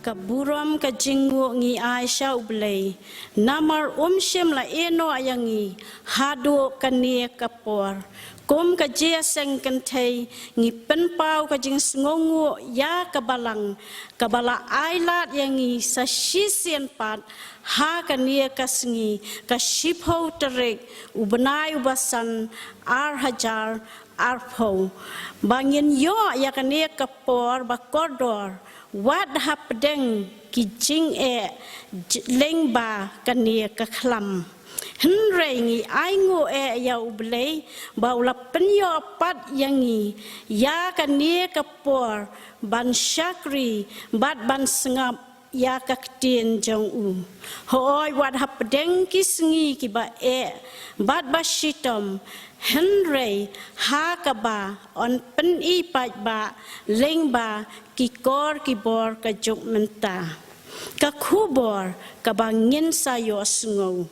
kaburam ka jingu ngi Aisha U Blei namar shem la eno ayangi hado kania kapor kom ka Jingiaseng Kynthei ngi penpau ka Jingiaseng ya kabala ailat yangi sa sisian pat ha kania kasngi ka shipho Tarik ubenai ubasan hajar arpo bangin yo ya kania kapor bakodor wat hapdeng ki jing lengba kania ka khlam Henry aingo ya U Blei baula penyo pat yangi ya kania kapor ban Jingshakri ban sngap ya kaktin jong u hoi wat hapdeng ki sngi ki ba bat bashitom Henry ha kaba on pen pat ba lengba ki kor ki bor ka juk menta ka khubor ka bangin sayo snoh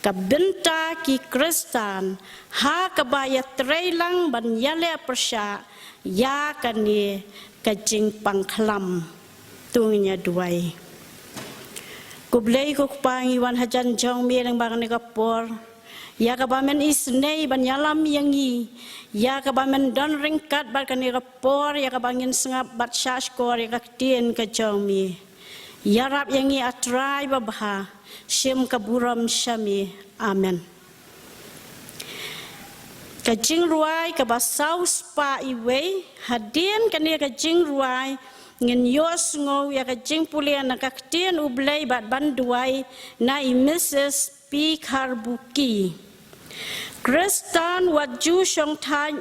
ka benta ki Kristan ha ka ba ya trailang ban yale persya ya kani ka jing pangklam tungnya duai ku blei ku pangi wan hajan jong mi lang bang ni kapor ya ka ba men isnei ban yalam yangi ya ka ba men don ringkat bat kani kapor ya ka bangin sngap bat shash kor ya ka tien ka jong mi ya rap yangi atrai babha shem kaburam shami amen ka jing ruai ka ba saus pa iwe hadien kani ka jing ruai ngin yos ngo ya ka jing pulian na ka tien U Blei bat banduai na I Mrs. P Karbuki Kristan wat ju shong thai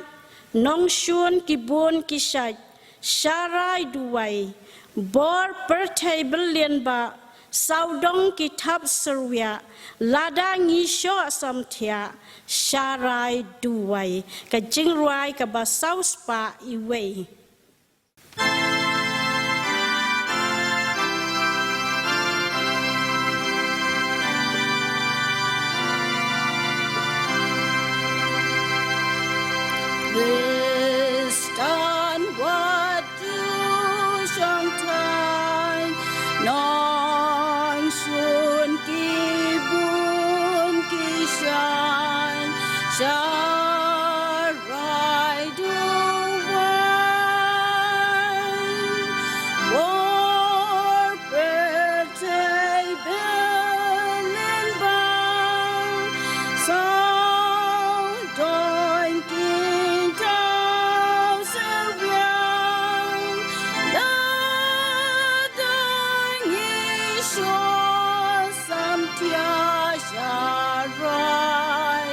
nong shun kibun kisai sharai duai bor per table lian ba saudong kitab serwia lada ngisho samthia sharai duai ka jing ruai ka ba saus pa iwe Kristan wat ju shong thai nong shun kibun kisai sharai duai bor pertai belen bang sao doin kintau sebiang ladang isyo samtia sharai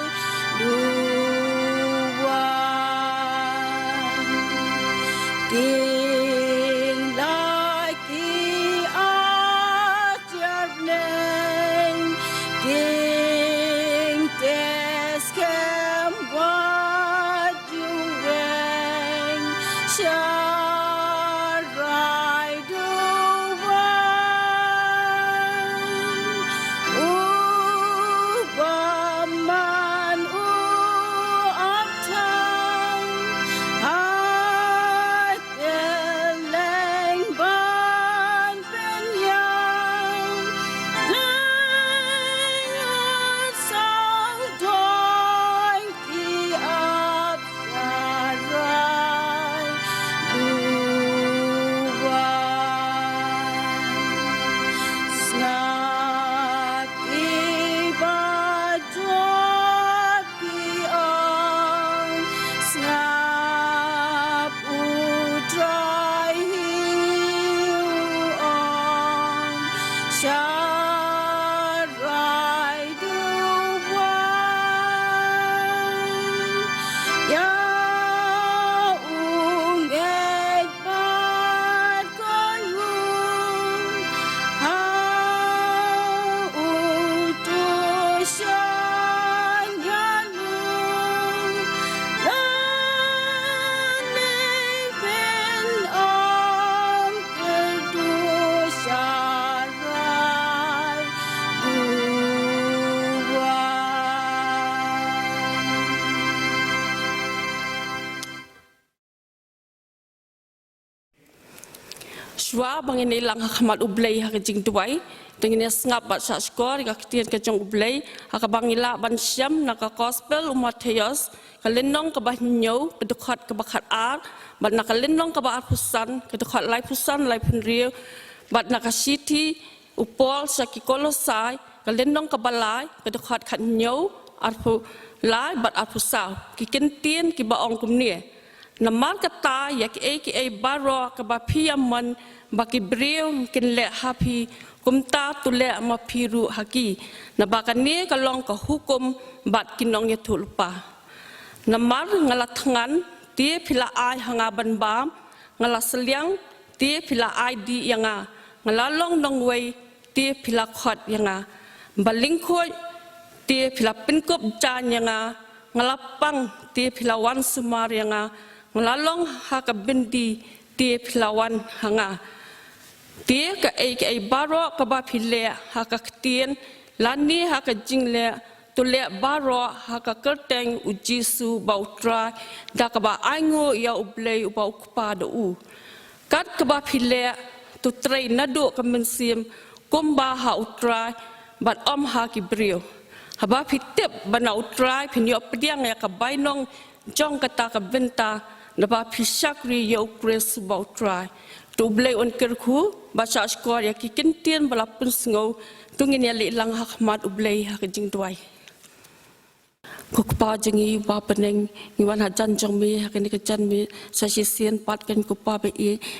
du Shwa bangin ilang hakmat U Blei hak jing duai tengin ngap bat sa skor ka kitian ka jong U Blei hak bangila ban syam na ka gospel Mateus ka lenong ka bah nyau ka dekat ka bakat ar bat na ka lenong ka ba pusan ka dekat lai pusan lai penriu bat na ka city upol sa ki kolosai ka lenong ka balai ka dekat khat nyau arpu lai bat arpusau ki kentien ki ba ong kumnie Namar kata ya ki baro ke bapiaman baki beriu kin le happy kumta tu le ma piru haki na bakani kalong ka hukum bat kinong ya tulpa namar ngalatngan ti pila ai hanga ban bam ngala seliang ti pila ai di yanga ngalalong nongwei ti pila khot yanga balingkhoi ti pila pinkop jan yanga ngalapang ti pila wan sumar yanga Melalong haka bindi ti pelawan hanga. Ti ka baro ka ba pile haka ketien lani haka jingle tule baro haka kerteng ujisu ba utrai da ka ba aingo ya U Blei ba ukpa do u. Kat ka ba pile tu trai nadu ka mensim kumba ha utrai bat om ha ki brio. Haba pitip bana utrai pinyo pediang ya ka bainong jong kata ka benta Napa Jingshakri U Trai U Blei Un kyrkhu baca skor ya kikentian balapun snoh tungin ya lilang hakmat U Blei hak jing duai Kupa jengi ba peneng ngiwan hajan jong mi hakini kejan mi sasisian pat kan kupa be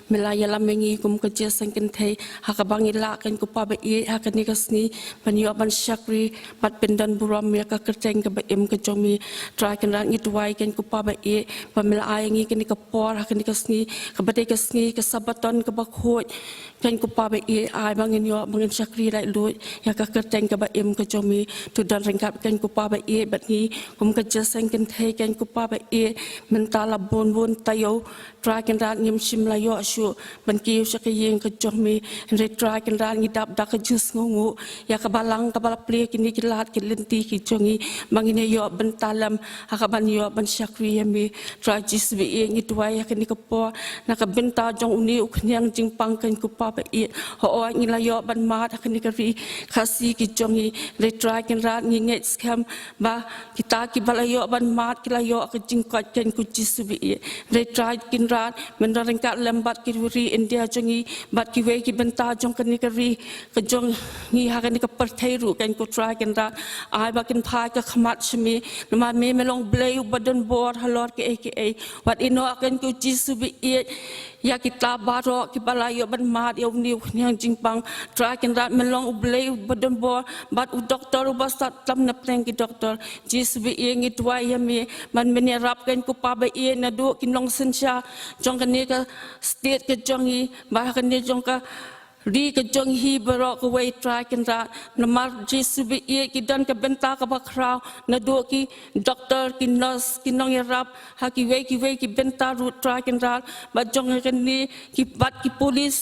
melaya lamengi kum Jingiaseng Kynthei hak bangila kan kupa be hakini kasni panyo ban Jingshakri pat pendan buram ya ka kerteng ka ke jong mi try kan ran itwai kan kupa be pamela ayangi kini kapor hakini kasni ka bade kasni ka sabaton ka bakhot kan kupa be ai bangin yo bangin Jingshakri lai lu ya ka kerteng ka ke jong mi tu dan rengkap kan kupa be bat ni kum Jingiaseng Kynthei kan kupa ba mentala bon tayo try kan ran ngim sim la yo shu ban ki sakiyeng ka jommi re try kan ran ngidap da ka jus ngongu ya ka balang ka balapli kini kilat kilenti ki jongi mangine yo bentalam ha ban yo ban Jingshakri yami try jis be ngidwai ya kini ka po na ka benta jong uni uknyang jingpang kan kupa ba ho ngila yo ban mat kini ka ri khasi ki jongi re try kan ran nginget scam ba kita ki balayo ban mat kilayo ke jingkot ken ku jisubi re try kin rat mendarengkat lembat ki ri India jongi bat ki we ki benta jong kan ni ri ke jong ni ha kan ni ka perthairu kan ku try kan rat ai ba kin phai ka khmat chmi nama me melong blei badan bor halor ke wat ino akan ku jisubi ya kita baro ki balayo ban mat ya ni nyang jingpang try kan rat melong U Blei badan bor bat u doktor u basat tam na pleng ki doktor jisubi ngi tuai yami man menyerap kan ku pa ba na du kinong sensya jong kan ni ka state ke jongi ba kan ni jong ka ri ke jong hi baro ko wei try kan ra namar jisubi ki dan ka benta ka bakrau na du ki doktor ki nurse kinong yerap ha ki wei ki benta ru try kan ra ba jong kan ni ki bat ki polis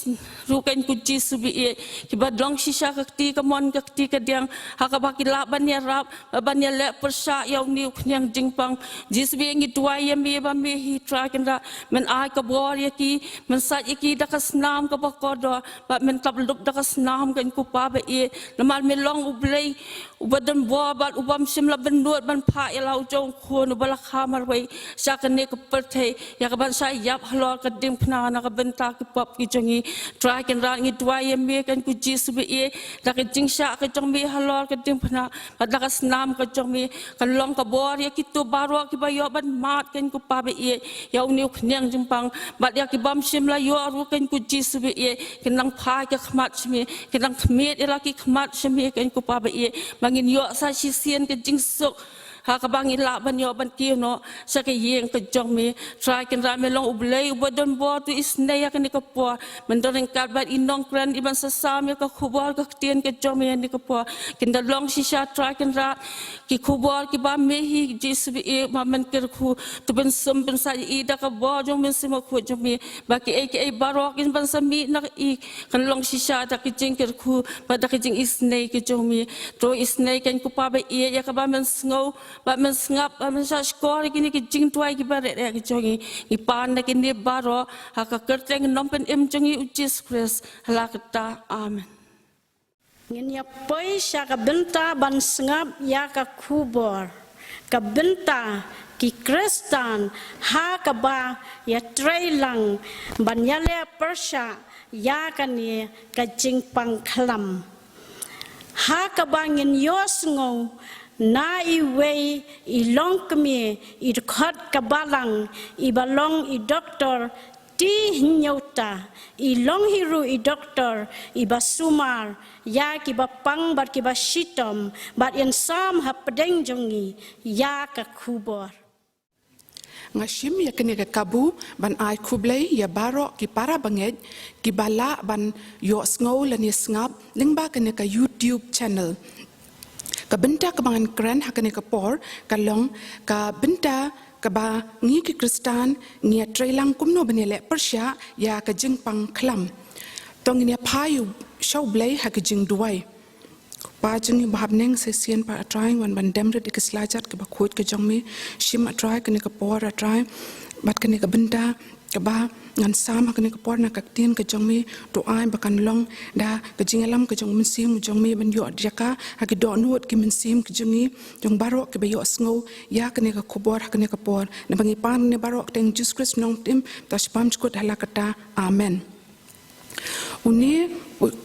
ru kan ku jisubi ki ba dong shisha ka ti ka mon ka ti ka diang ha ka ba ki la ban yerap ban ye le persa yaw ni nyang jingpang jisubi ngi tuai yami ba me hi try kan ra men ai ka bor ya ki men sa ki da ka snam ka ba ko do ba men tabluk da kasnam kan ku pa ba namal melong U Blei ubadan bo bat ubam sim la benut ban pha ya lau jong khon bala khamar wei sa kan ne ka perthei ya ka ban sa yap halor ka dim phna na ka benta ki pop ki jongi try kan ran ngi twai me kan ku jisubi da ka jingsha ka jong mi halor ka dim phna ba da kasnam ka jong mi kan long ka bor ya ki tu baro ki ba yo ban mat kan ku pa ba ya uni khnyang jimpang bat ya ki bam sim la yo ru kan ku jisubi kan nang pha ka khmat chmi kedang khmet ila ki khmat chmi kan ku pa ba mangin yo sa chi sien ke jingsuk ha ka bangin la ban yo ban ki no sa ke yeng ke jong mi try kan ra melong U Blei ubadon bo tu Sngi ya kan ni ka po mendoring kat bat in Nongkren iban sa sam ya ka khubal ka tien ke jong mi ni ka po kin da long shisha try kan ra ki khubal ki ba me hi jisbi ma men kyrkhu tu ben sum ben sa da ka bo jong men sim khu jong mi ba ki barok in ban sa mi na kan long shisha da ki jing kyrkhu ba da ki jing Sngi ke jong mi to Sngi kan ku pa ba ya ka ba men snoh bat mensngap mensaskor kini ke jing tuai ki bare ke jongi i pan na kini baro haka kerteng nompen jongi ucis kres halakta amen. Ngin ya poi sya ka benta ban sngap ya ka kubor. Ka benta ki Kristan ha ka ba ya trailang ban ya le persya ya ka ni ka jing pang klam. Ha ka ba ngin yos ngau na i wei i long kemi i khot ka balang i balong i Dr.Mrs.T.Hynniewta i long hiru i doktor i basumar ya ki bapang bat ki basitom bat insam ha pedeng jongi ya ka kubor. Ngashim ya kene ke kabu ban ai kublai ya barok ki parabangeit ki bala ban yo snoh lani sngap lingba kene ka YouTube channel. Ka benta ka bangan kran ha kene ka por ka long ka benta ka ba ngi ki Kristan ngi trailang kumno benele persya ya ka jing pang klam. Tong ni payu U Blei ha ka jing duai. Pa jing bahab neng sesian pa trying wan ban demre dik slajat ke ba khot ke jongmi shim try kene ka por try bat kene ka benta ka ba ngan sama kene ka por na ka tin ke jongmi to ai bakan long da ka jingalam ke jong mensim jongmi ban yo jaka ha ki do nuot ki mensim ke jongi jong barok ke ba yo snoh ya kene ka khobor ha kene ka por na bangi pan ne barok teng Jesus Christ nong tim ta spam skot halakata amen. Uni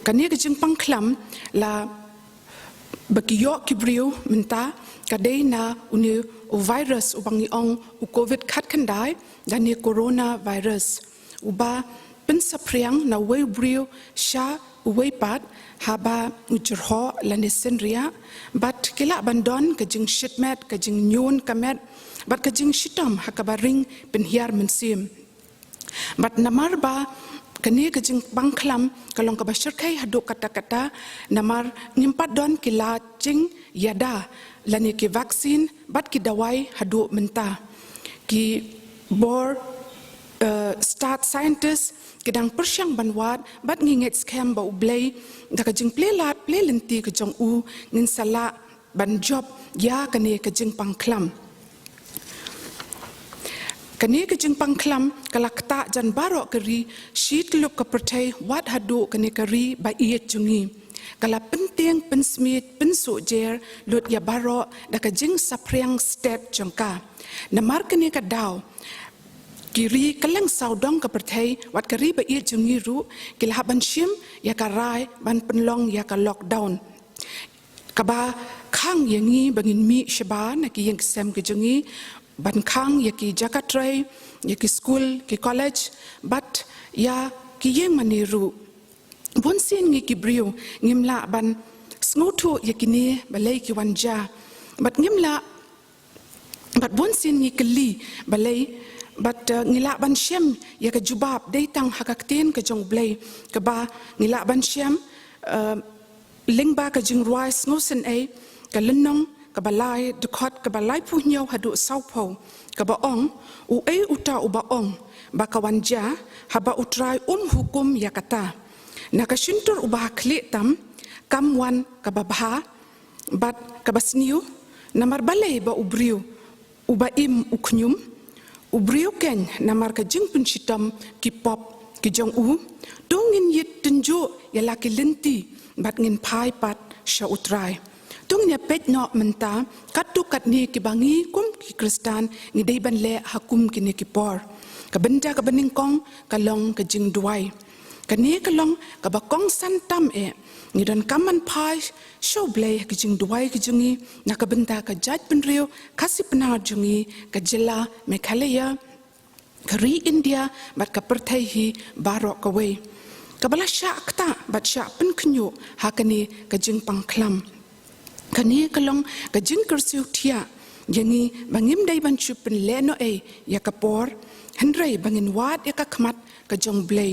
kane ke jing pang klam la bagi yok kibriu menta kadai na uni virus ubangi ong covid khat khandai dan ni corona virus uba pensapriang na wei briu sha wei pat haba ujurho lani senria bat kila bandon ka jing shitmet ka jing nyun kamet bat ka jing shitam hakabaring penhiar mensim bat namar ba kani ke jing bangklam kalong ka basyarkai haduk kata-kata namar ngimpat don kila jing yada lani ki vaksin bat ki dawai haduk menta ki bor start scientist kedang persyang banwat bat nginget scam ba ublei da ka jing plelat plelenti ke jong u ngin sala ban job ya kani ke jing bangklam. Kani ke jing pangklam kalakta jan barok keri shit luk ke pertai wat hadu kani keri ba iet jungi kala penting pensmit pensujer lut ya barok da ka jing sapriang step jongka namar kani ka daw kiri kalang saudong ke pertai wat keri ba iet jungi ru kila ban shim ya karai ban penlong ya ka lockdown kaba khang yangi bangin mi shaba na ki yang sem ke jungi ban khang ya ki jakatrai ya ki school ki college but ya ki yeng maniru bon sin ngi ki brio ngimla ban snotu ya ki ni balai ki wanja but ngimla but bon sin ngi kli balai but ngila ban shem ya ka jubab dei tang hakakten ka jong blei ka ba ngila ban shem lingba ka jing rice ngosen ai ka lenong ka balai de khot ka balai pu nyau hadu saupo ka ba ong u ei uta u ba ong ba ka wanja haba utrai hukum ya kata na ka shintur u ba khle tam kam wan ka ba bha bat ka basniu namar balai ba ubriu u ba im u khnyum ubriu ken namar ka jing pun chitam ki pop ki jong u dongin yit tenjo ya la ki lenti bat ngin phai pat sha utrai tung nya pet no menta katu katni ki bangi kum ki Kristan ni dei ban le hakum ki ne ki por ka benda ka bening kong ka long ka jing duai ka ne ka long ka ba kong san tam e ni dan kaman pai show blei ki jing duai ki jungi na ka benda ka jaj penrio kasi penar jungi ka jela Meghalaya ka ri India bat ka perthai hi barok ka wei ka bala sha kta bat sha pen knyu hakani ka jing pangklam kani kalong ka jing kersiu thia yangi bangim dai ban chupen leno e ya kapor hendrai bangin wat ya ka khmat ka jong blei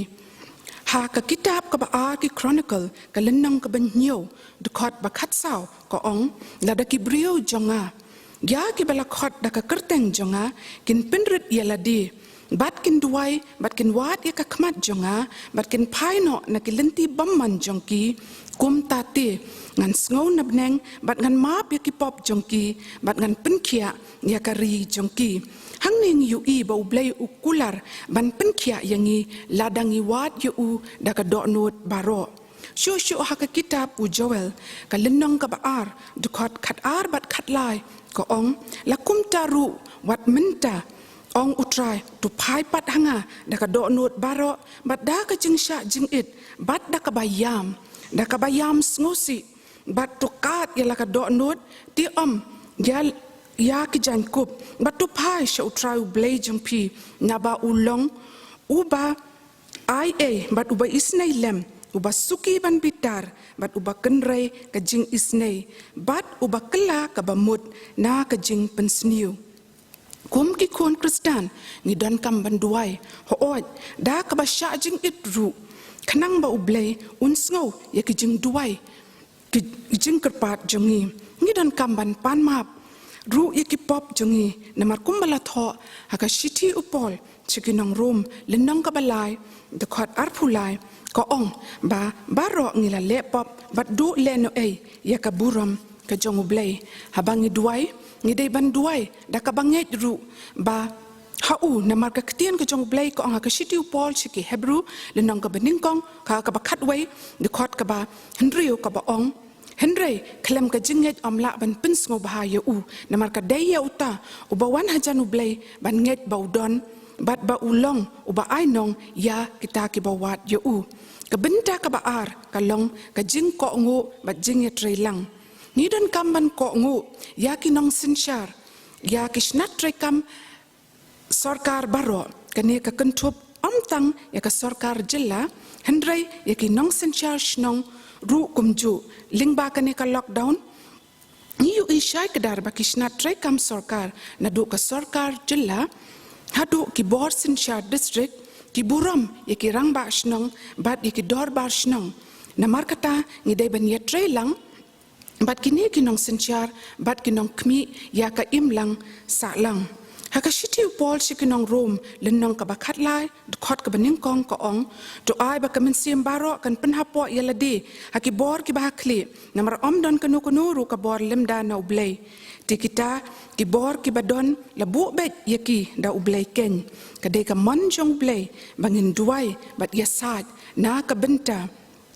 ha ka kitab ka ba a ki chronicle ka lennang ka ban nyo de khot ba khat saw ko ong la da ki brio jonga ya ki bala khot da ka kerteng jonga kin penrit ya ladi bat kin duai bat kin wat ya ka khmat jonga bat kin phaino na ki lenti bamman jongki kum tate ngan snoh nabneng bat ngan map ya ki pop jongki bat ngan penkia ya kari jongki hangning yu I ba U Blei U kular ban penkia yangi ladangi wat yu U da ka do not baro shu haka kitab U Joel ka lenong ka baar dukot khat ar bat khat lai ko ong lakum taru wat menta ong U Trai tu pai pat hanga da ka do not baro bat da ka jingsha jingit bat da ka bayam snosi bat tu kat yala ka do not ti ya ki jan kup bat tu pai sha U Trai U Blei jongpi na ba ulong uba bat uba isnei lem uba suki ban bitar bat uba kenrei ka jing isnei bat uba kela ka bamut na ka jing pensniu kum ki kon Kristan ni dan kam banduai hooj da ka ba sha jing itru khanang ba U Blei Un snoh ya ki jing duai ki jing kerpat jongi ni dan kam ban pan map ru ya ki pop jongi namar kum bala tho haka shiti upol chikinong room lenong ka balai de khot ar phulai ko ong ba baro ngila le pop bat du le no ya ka buram ka jong U Blei habangi duai ngi dei ban duai da ka bangeit ru ba hau namar ka ktien ka jong U Blei ko ong ka shiti upol chiki hebru lenong ka beningkong ka ba khatwei de khot ka ba henriu ka ba ong Henry klem ka jinget omla ban pin sngewbha ya U namar ka dei ya uta uba wan hajan U Blei ban nget ba udon bat ba ulong uba ainong ya kita ki ba wat ya U ka benta ka ba ar ka long ka jing ko ngu bat jing ya trailang ni dan kam ban ko ngu ya ki nong sinchar ya ki snat trekam sarkar baro kane ka kentup amtang ya ka sarkar jilla Henry ya ki nong sinchar snong ru kumju lingba kane ka lockdown ni yu ishai kedar bakishna trekam sarkar na du ka sarkar jilla hadu ki bor sinchar district ki buram ya ki rangba snong bat ya ki dorbar snong na markata ni dai ban ya trelang bat kini kinong sinchar bat kinong kmi ya ka imlang salang haka shiti upol shikinong room lenong ka bakhat lai khot ka baning kong ko ong to ai ba kamen sim baro kan penhapo yaladi haki bor ki ba khli namar omdon kanu ru ka bor lemda na U Blei tikita ki bor ki badon la bu bet yaki da U Blei ken ka de ka mon jong Blei bangin duai bat yasad na ka benta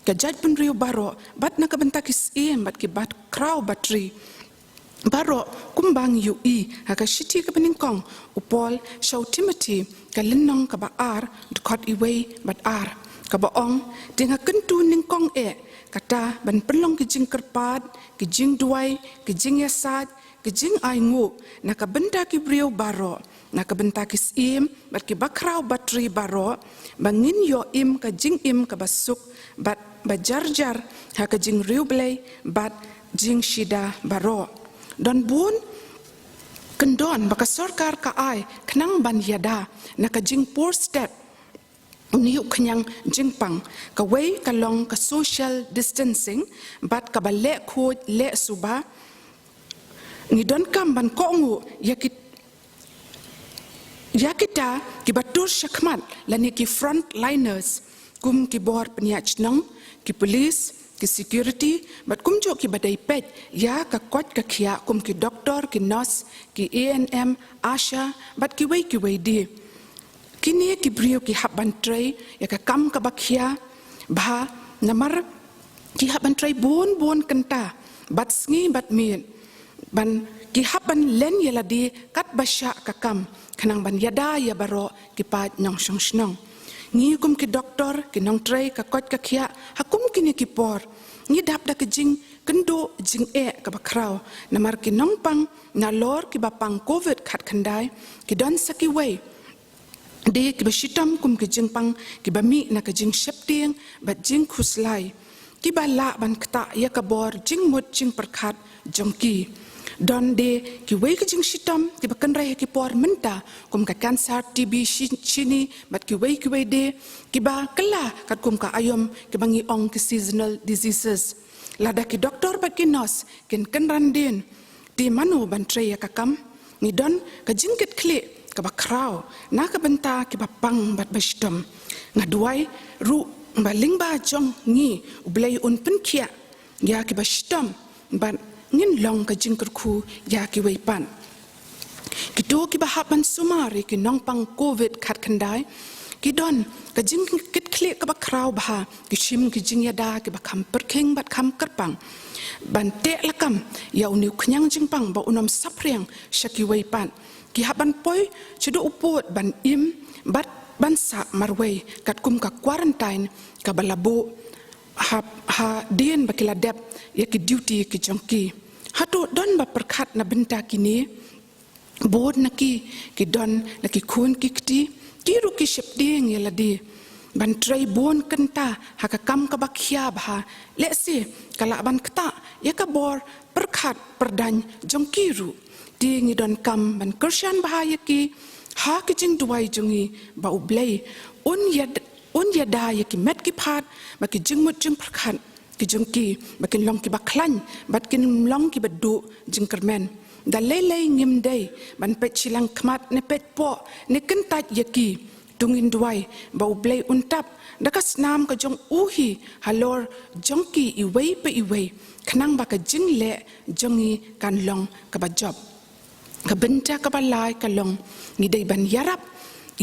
ka jaj pun riu baro bat na ka benta kis bat ki bat kraw batri baro kumbang yu I haka shiti ka beningkong upol shaw Timothy ka lenong ka ba ar dukot iwei bat ar ka ba ong dinga kentu ningkong kata ban pelong ki jing kerpat ki jing duai ki jing yasad ki jing aingu na ka benda ki brio baro na ka benta ki bat ki bakraw batri baro bangin yo ka jing ka basuk bat bajarjar haka jing riu Blei bat jing shida baro don bun kendon baka sarkar ka ai khnang ban yada na ka jing poor step uniu khnyang jingpang ka wei ka long ka social distancing bat ka ba le khot le suba ni don kam ban ko ngu yakita ki batur shakmat lani ki frontliners kum ki bor pniach nang ki police ki security bat kum jo ki badai pet ya ka kot ka khia kum ki doctor ki nurse ki ANM asha bat ki wei di kini ki brio ki haban tray ya ka kam ka bakhia bha namar ki haban tray bon kenta bat sngi bat min ban ki haban len yala di kat basha ka kam khanang ban yada ya baro ki pat nyong shong shnong ni kum ki doctor ki nong tray ka kot ka khia hakum kini ki por ni dap da ki jing kendo jing ka bakraw namar ki nong pang na lor ki bapang covid khat khandai ki don saki wei de ki bashitam kum ki jing pang ki bami na ka jing shepting bat jing khuslai ki bala ban kta ya ka bor jing mot jing perkhat jongki don de ki wei ki jing shitam ki bakan rai ki por menta kum ka cancer TB chini bat ki wei de ki ba kala kat kum ka ayom ki bangi ong ki seasonal diseases lada ki doctor bat ki nurse ken kan randin ti manu ban tray ka kam ni don ka jingket kle ka ba kraw na ka benta ki ba pang bat bashitam ngaduai ru baling ba jong ni U Blei Un penkia ya ki ba stom ban ngin long ka jing kyrkhu ya ki wei pan ki to ki ba haban sumari ki nong pang covid khat khandai ki don ka jing kit khle ka ba kraw ba ki shim ki jing ya da ki ba kham per kheng bat kham karpang ban te lakam ya uniu khnyang jing pang ba unom sapreng shaki wei pan ki haban poi chido upot ban im bat ban sa marwei kat kum ka quarantine ka balabo ha dien bakila dep ya ki duty ki jongki hato don ba perkhat na benta kini bod na ki don na ki khun ki kti ki ru ki shep ding ya ladi ban trai bon kanta ha ka kam ka bakhya ba le se kala ban kta ya ka bor perkhat perdan jongki ru ding don kam ban kershan ba ya ki ha ki jing duai jungi ba U Blei Un ya da ya ki met ki phat ba ki jing mut jing perkhat ki jongki ba kin long ki ba khlan bat kin long ki ba du jing kermen da lei ngim dei ban pet chilang khmat ne pet po ne kin tat ya ki tungin duai ba U Blei Un tap da ka snam ka jong u hi halor jongki I wei pe I wei khnang ba ka jing le jongi kan long ka ba job ka benta ka ba lai ka long ni dei ban yarap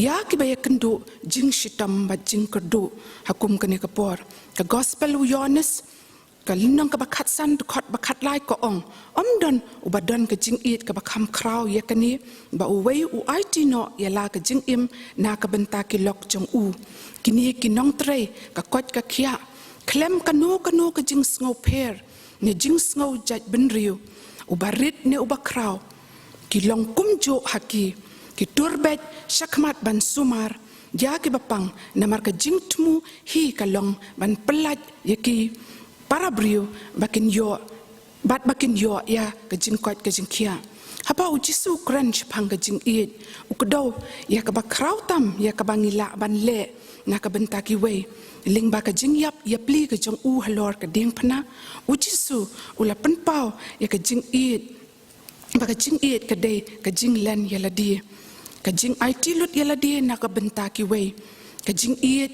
ya ki ba yakendu jing shitam ba jing kerdu hakum kane ka por ka gospel u yones ka linong ka ba khat san khot ba khat lai ko ong don u ba don ka jing it ka ba kham kraw ya kani ba u wei u it no ya la ka jing im na ka benta ki lok jong u kini ki nong tre ka kot ka khia klem ka no ka jing sngo per ne jing sngo jaj ben riu u ba rit ne u ba kraw ki long kum jo haki ki turbet shakmat ban sumar ya ki bapang namar ka jing tmu hi ka long ban pelat ya ki parabriu bakin yo ya ka jing kwat ka jing khia hapa u jisu crunch phang ka jing it u kdo ya ka ba kraw tam ya ka bangila ban le na ka benta ki wei ling ba ka jing yap ya pli ka jong u halor ka ding phana u jisu u la pen pau ya ka jing it ba ka jing it ka dei ka jing len ya la di ka jing IT lut ya la di na ka benta ki wei ka jing it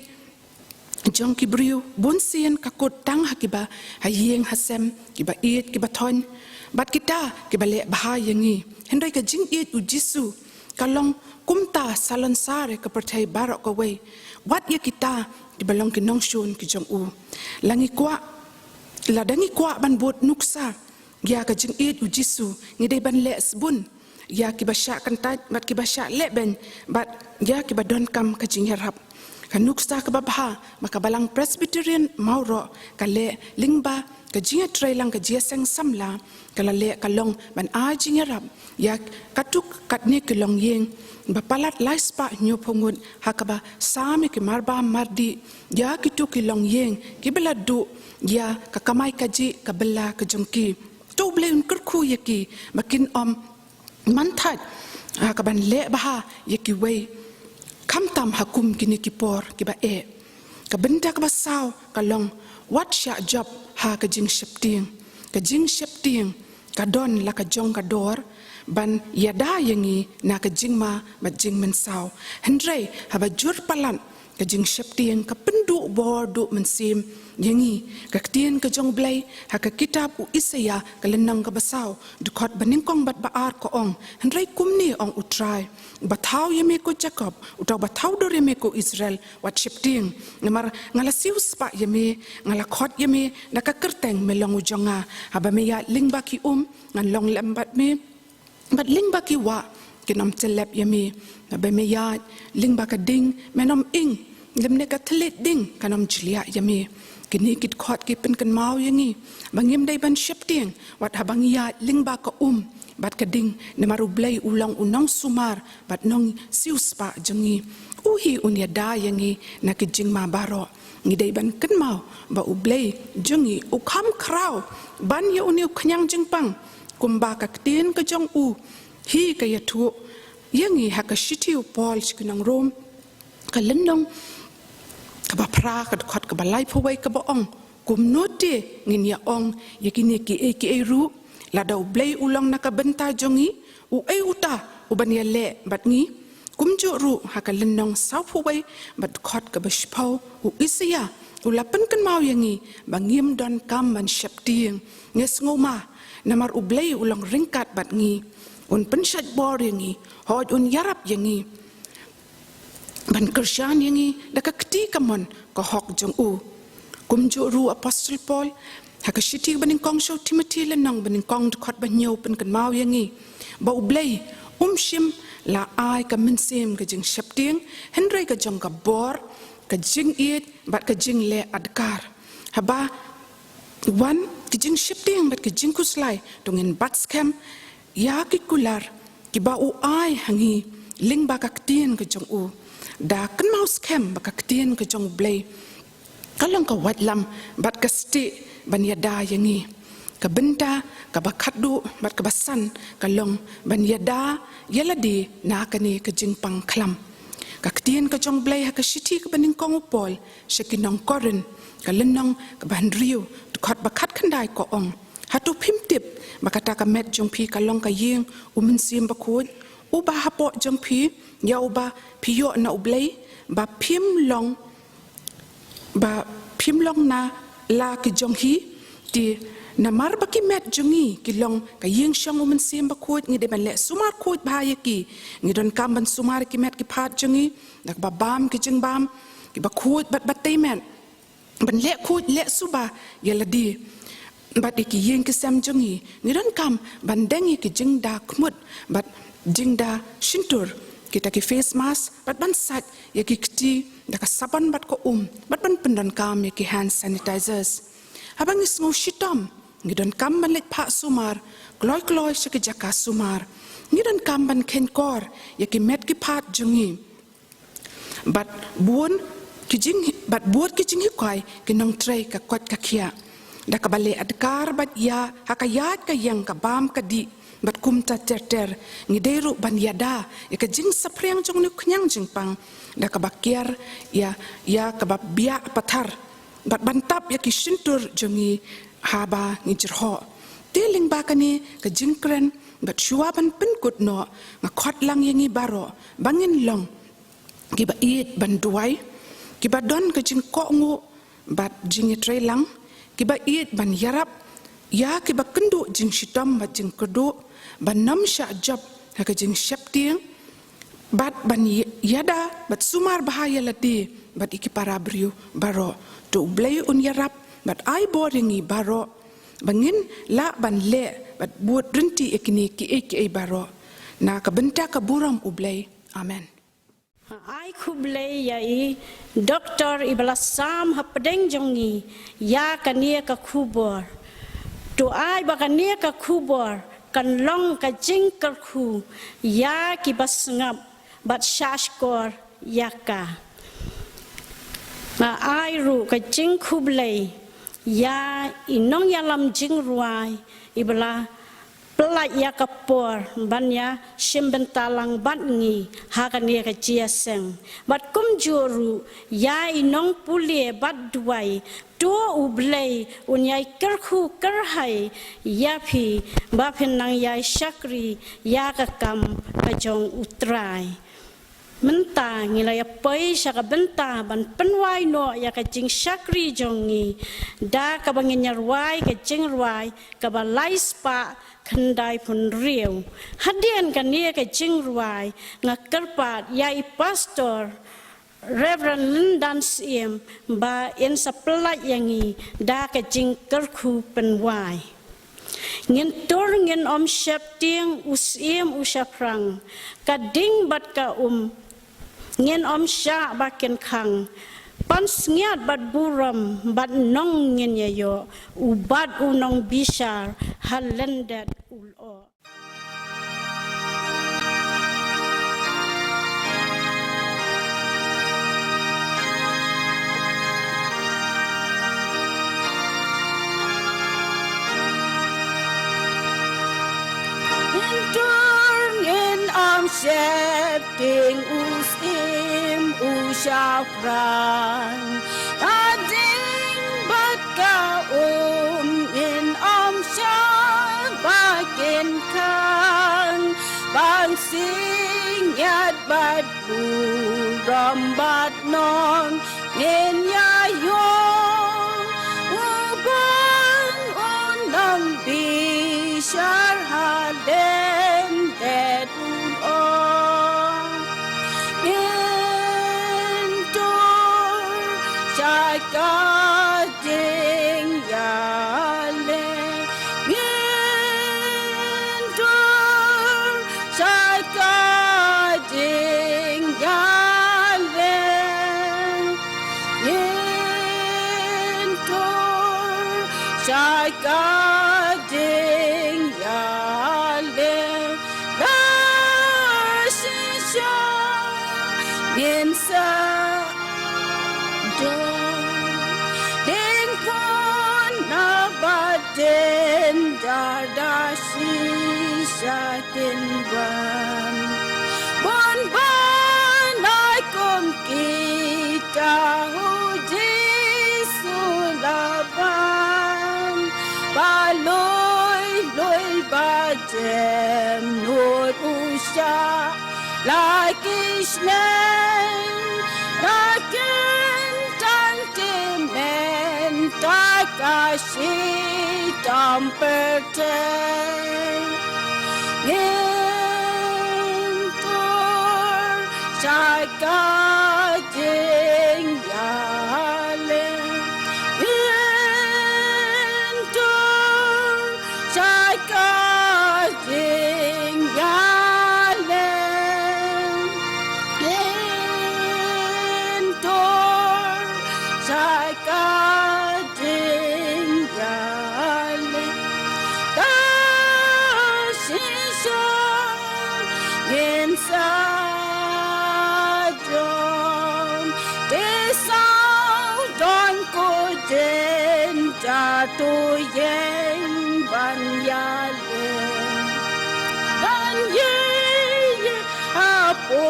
jong ki briu bon sien ka kot tang hakiba hayeng hasem ki ba it ki ba thon bat kita ki ba le bha yangi hendai ka jing it u jisu kalong kumta salon sare ka perthai barok ka wei wat ya kita ki balong ki nong shun ki jong u langi kwa la dangi kwa ban bot nuksa ya ka jing it u jisu ngi dei ban le sbun ya ki ba sha kan tat bat ki ba sha le ben bat ya ki ba don kam ka jing harap kanuksa ka babha maka balang Presbyterian Mawroh ka le lingba ka jinga trai lang ka Jingiaseng samla kala le kalong ban a jinga rap ya katuk katne ki long yeng ba palat laispa nyo phongun hakaba sami ki marba mardi ya kitu ki long yeng ki bela du ya ka kamai ka ji ka bela ka jongki to ble un kyrkhu yaki makin manthat ka ban le baha yaki wei kam tam hakum kini kipor kiba ka benda ka basaw ka long what sha job ha ka jing shepting ka don la ka jong ka dor ban yada yangi na ka jing ma ba jing men saw hendrei ha ba jur palan ka jing shepting ka pendu bor du men sim yangi ka tien ka jong blai ha ka kitab u Isaya ka lenang ka basaw du khot baning kong bat baar ko ong hendrei kumni ong U Trai bathaw yeme ko Jacob utaw bathaw do yeme ko Israel wat shifting namar ngala sius pa yeme ngala khot yeme naka kerteng melong ujonga haba me ya lingba ki ngan long lambat me bat lingba ki wa kinom telep yeme haba me ya lingba ka ding menom ing lemne ka tlet ding kanom jlia yeme kini kit khot ki pen kan mau yangi bangim dai ban shifting wat habang ya lingba ka bat kading nemaru blai ulang unang sumar bat nong siuspa jengi uhi unya da yangi na kijing ma baro ngidai ban kan mau ba U Blei jengi u kham kraw ban ya uni khnyang jingpang kumba ka tin ka jong u hi ka ya thu yangi hakashiti u pol chikunang rom ka lendong ka ba pra ka khot ka ba lai phowai ka ba ong kum note ngin ya ong yakini ki e ru la da U Blei ulang naka benta jongi u ai uta u ban ya le bat ngi kumjo ru haka lenong sau phuwai bat khot ka bashpau u Isaya ulapan kan mau yangi bangim don kam ban syap tiang nges ngoma namar U Blei ulang ringkat bat ngi un pensat bor yangi hoj un yarap yangi ban kersyan yangi daka keti kamon ko hok jong u kumjo ru apostle Paul haka shiti baning kong show Timothy lenang baning kong khot ban nyau pen kan mau yangi ba U Blei shim la ai ka minsem ka jing syap tiang henry ka jong ka bor ka jing it bat ka jing le adkar haba wan ki jing syap tiang bat ka jing kuslai tongin bat scam ya ki kular ki ba u ai hangi ling ba ka ktien ka jong u da kan mau scam ba ka ktien ka jong Blei kalong ka watlam bat ka sti ban yada yangi ka benta ka bakadu bat ka basan kalong ban yada yaladi na kani ka jingpang klam ka ktien ka jong Blei ha ka shiti ka baning kong Paul shekin Nongkren ka lenong ka ban riu khot bakat khandai ko ong hatu phimtip bakata ka met jong phi kalong ka yeng umin sim bakut uba hapo jong phi ya uba phiyo na U Blei ba phim long na la ki jong hi ti namar baki met jongi kilong ka yeng shang umen sim bakut ngi de ban le sumar khot bhaya ki ngi don kam ban sumar ki met ki phat jongi dak ba bam ki jing bam ki ba khot bat batay men ban le khot le suba yaladi bat ki yeng ki sam jongi ngi don kam ban dengi ki jing da khmut bat jing da shintur kita ki face mask bat ban sat ya ki kti dak saban bat ko bat ban pendon kam ya ki hand sanitizers habang isngo shitom ngidon kam ban let pha sumar kloi shiki jaka sumar ngidon kam ban ken kor ya ki met ki phat jungi bat buon ki jing bat buot ki jing hikai ki Nongkren ka kot ka khia da ka bale adkar bat ya hakayat ka yang ka bam ka di bat kum ta ter ngideru ban yada ya ka jing sapriang jong ni knyang jing pang da ka bakiar ya ka ba bia pathar bat bantap ya ki shintur jongi haba ngijrho teling bakani ka jingkren bat shuaban pen kutno nga khot lang yangi baro bangin long ki ba it ban duai ki ba don ka jing ko ngu bat jingi trai lang ki ba it ban yarap ya ki ba kendu jing shitom bat jing kedu ban nam sha job ka jing syap tiang bat ban yada bat sumar bahaya lati bat iki para briu baro to U Blei Un yarap bat ai boringi baro bangin la ban le bat buat rinti ekini ki baro na ka benta ka buram U Blei amen ai khu Blei ya i Dr. ibala sam hapdeng jongi ya kania ka khubor to ai ba kania ka khubor kan long ka jing kyrkhu ya ki basngap bat shashkor yaka ma ai ru ka jing khu Blei ya inong yalam jing ruai ibla pelak ya kapor banya shimbentalang batngi hakani ka jiaseng bat kum juru ya inong pulie bat duai to U Blei unyai kyrkhu kerhai ya phi ba phenang ya shakri ya ka kam ka jong U Trai menta ngilaya pai shaka benta ban penwai no ya ka Jingshakri jongi da ka bangin yarwai ka jingruai ka ba laispa khandai pun riu hadian ka nia ka jingruai nga karpat ya I pastor Reverend Lindan Siem ba in saplat yangi da ka jing kyrkhu penwai ngin tur ngin syap tiang usim usaprang ka ding bat ka ngin sya bakin khang pan sngiat bat buram bat nong ngin yayo ubat unong bishar halendet ulo syap ting usim usaprang ading bat ka in syap bakin khang bang sing yat bat buram bat non in ya yo u ban on nam bi shar ha den that on in tor shai ka ding ya le in tor shai ka ding ya le in tor shai ka ding ya le la shi sha in sa do ding pon na ba den da da shi sha tin ban bon ban ai kom kita hu Jesu la ban ba loi loi ba jem nur usha like isnen like tante men takashi tamperte Yentor shaka jing yale Yentor shaka jing yale Yentor shaka jing yale inside John, this out on Koden, Jato Yen, Banyale, Banye, Apo,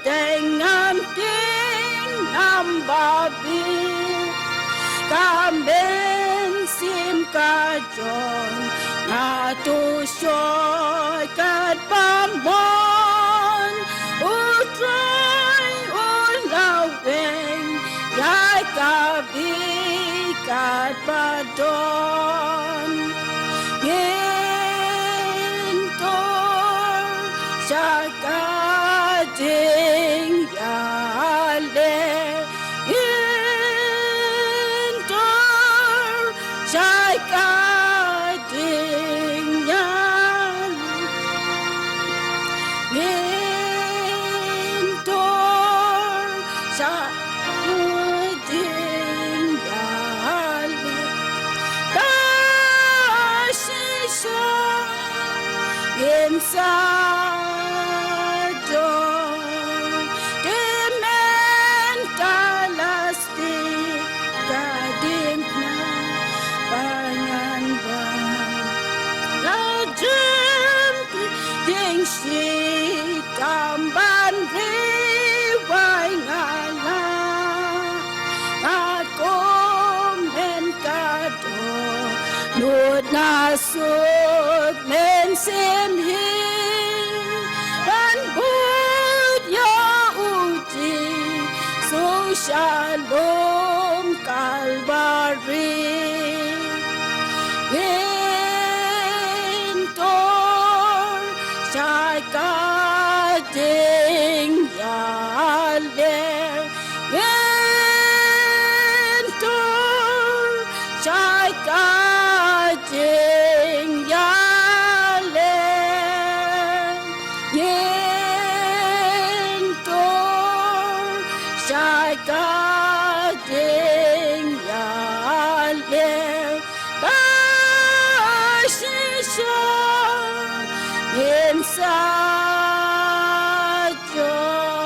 Tengam Ting, Nambabi, Kamben, Simka John, Nato Shoy, Kat Bamon, U Trai, U Laweng, Yai Kabi, Kat Badon, Yentor, Shaka Ding Yale, Yentor, Shaka Ding Yale, Yentor, Shaka Ding Yale, Kashisha, inside John, Dementalasti, Gading na Banyan ba, Rajem Jingshi Kamban Riwai Ngala, Akom men kado, Nod nasut men sim hi, Ban bud ya uji, So shalom Calvary. Yentor Shaka Ding Yale, Yentor Shaka Ding Yale, Yentor Shaka Ding Yale, Bashisha inside John.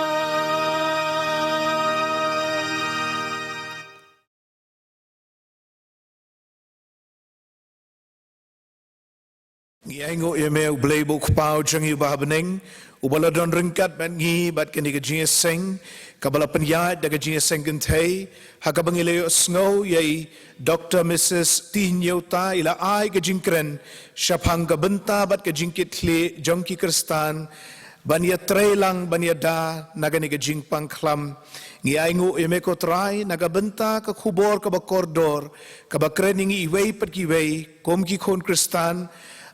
Ngiango eme U Blei Un sngewbha bening ubaladon ringkat ban ngi bat kini Jingiaseng kabala penyat daga Jingiaseng Kynthei hakabangileo snoh yai Dr.Mrs.T.Hynniewta ila ai ke Nongkren syapang ka benta bat ke jingkit kli jongki kristan bania trailang bania da nagani ka jing pangklam ngi aingu emeko trai naga benta ka khubor ka bakordor ka bakreningi iwei pat ki wei kom ki khon kristan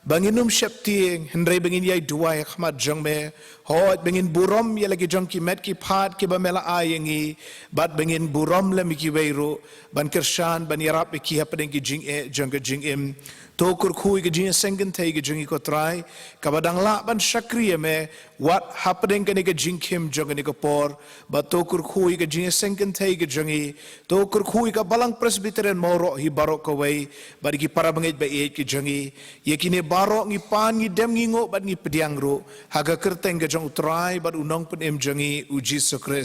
banginum syaptieng hendrai bangin yai duai khmat jangme hot bangin burom ya lagi jang ki met ki phat ki bamela ayengi bat bangin burom le mi ki wei ro ban kershan ban yarap ki hapdeng ki jing e jang ka jing em to kyrkhu ke Jingiaseng Kynthei ke Jingi U Trai kabadang la ban Jingshakri me what happening ke ke Jingkim jong ke por ba to kyrkhu ke Jingiaseng Kynthei ke Jingi to kyrkhu ke Balang Presbyterian Mawroh hi barok ko wei ba ki parabangeit ba e ke Jingi yekine barok ngi pan ngi dem ngi ngo ba ngi pediang ro haga kerteng ke jong U Trai ba unong pen em Jingi u Jingshakri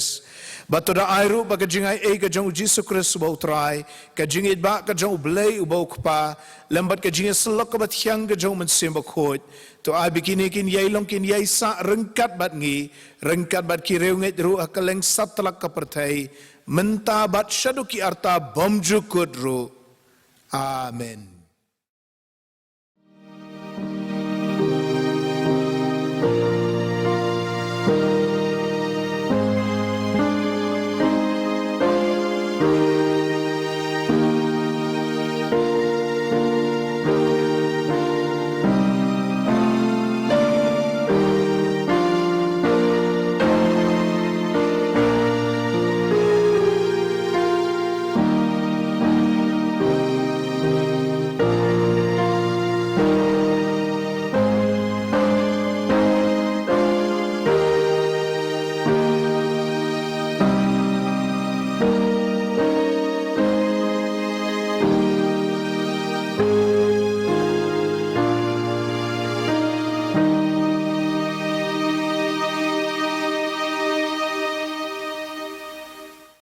ba to da airu ba ke Jingai e ke jong u Jingshakri ba U Trai ke Jingi ba ke jong U Blei Un ba lambat ke Jingiaselok ke bat hyang ke jong men sembok khot to a bikini kin yai long kin yai sa rengkat bat ngi rengkat bat ki reunget ru akaleng satlak ka pertai menta bat shaduki arta bomju kudru amen.